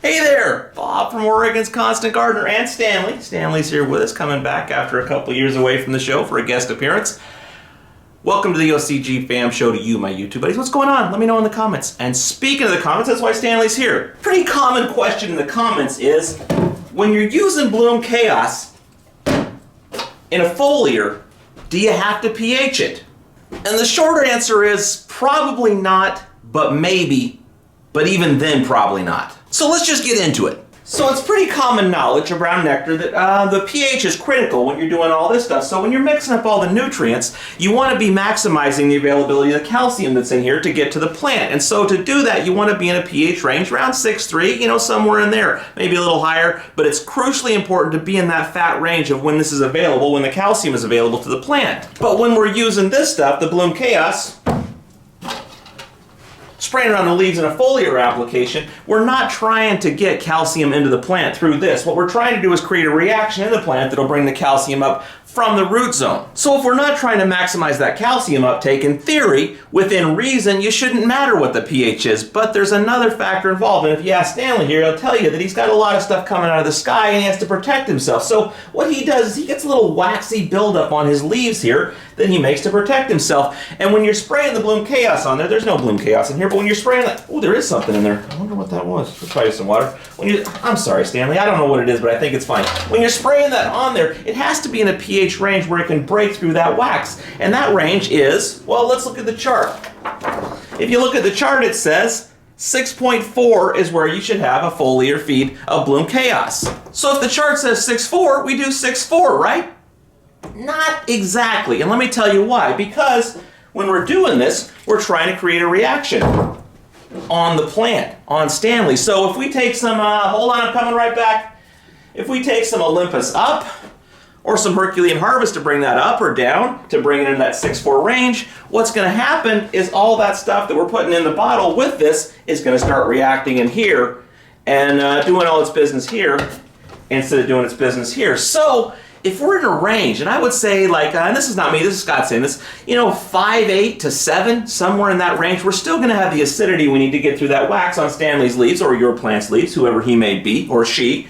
Hey there, Bob from Oregon's Constant Gardener and Stanley. Stanley's here with us, coming back after a couple years away from the show for a guest appearance. Welcome to the OCGFAM show to you, my YouTube buddies. What's going on? Let me know in the comments. And speaking of the comments, that's why Stanley's here. Pretty common question in the comments is, when you're using Bloom Khaos in a foliar, do you have to pH it? And the shorter answer is probably not, but maybe, but even then probably not. So let's just get into it. So it's pretty common knowledge around nectar that the pH is critical when you're doing all this stuff. So when you're mixing up all the nutrients, you want to be maximizing the availability of the calcium that's in here to get to the plant. And so to do that, you want to be in a pH range around 6.3, somewhere in there, maybe a little higher. But it's crucially important to be in that fat range of when this is available, when the calcium is available to the plant. But when we're using this stuff, the Bloom Khaos, spraying it on the leaves in a foliar application, we're not trying to get calcium into the plant through this. What we're trying to do is create a reaction in the plant that'll bring the calcium up from the root zone. So if we're not trying to maximize that calcium uptake, in theory, within reason, you shouldn't matter what the pH is. But there's another factor involved, and if you ask Stanley here, he'll tell you that he's got a lot of stuff coming out of the sky and he has to protect himself. So what he does is he gets a little waxy buildup on his leaves here that he makes to protect himself. And when you're spraying the Bloom Khaos on there's no Bloom Khaos in here, but when you're spraying that, oh, there is something in there. I wonder what that was. Let's try some water. I'm sorry, Stanley, I don't know what it is, but I think it's fine. When you're spraying that on there, it has to be in a pH range where it can break through that wax. And that range is, well, let's look at the chart. If you look at the chart, it says 6.4 is where you should have a foliar feed of Bloom Khaos. So if the chart says 6.4, we do 6.4, right? Not exactly, and let me tell you why. Because when we're doing this, we're trying to create a reaction on the plant, on Stanley. So if we take some, hold on, I'm coming right back. If we take some Olympus up, or some Herculean Harvest to bring that up or down, to bring it in that 6.4 range, what's going to happen is all that stuff that we're putting in the bottle with this is going to start reacting in here and doing all its business here instead of doing its business here. So if we're in a range, and I would say like, and this is not me, this is Scott saying this, 5.8 to 7, somewhere in that range, we're still going to have the acidity we need to get through that wax on Stanley's leaves or your plant's leaves, whoever he may be or she.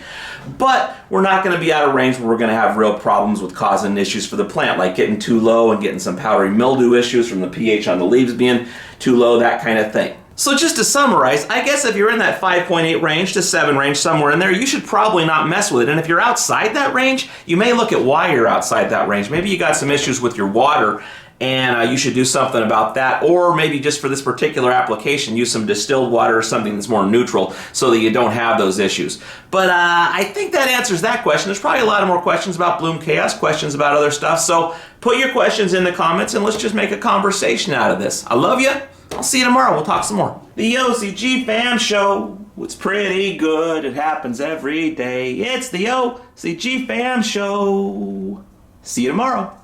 But we're not going to be out of range where we're going to have real problems with causing issues for the plant, like getting too low and getting some powdery mildew issues from the pH on the leaves being too low, that kind of thing. So just to summarize, I guess if you're in that 5.8 range to 7 range, somewhere in there, you should probably not mess with it. And if you're outside that range, you may look at why you're outside that range. Maybe you got some issues with your water, and you should do something about that. Or maybe just for this particular application, use some distilled water or something that's more neutral so that you don't have those issues. But I think that answers that question. There's probably a lot of more questions about Bloom Khaos, questions about other stuff. So put your questions in the comments and let's just make a conversation out of this. I love you. I'll see you tomorrow. We'll talk some more. The OCGFAM show. It's pretty good. It happens every day. It's the OCGFAM show. See you tomorrow.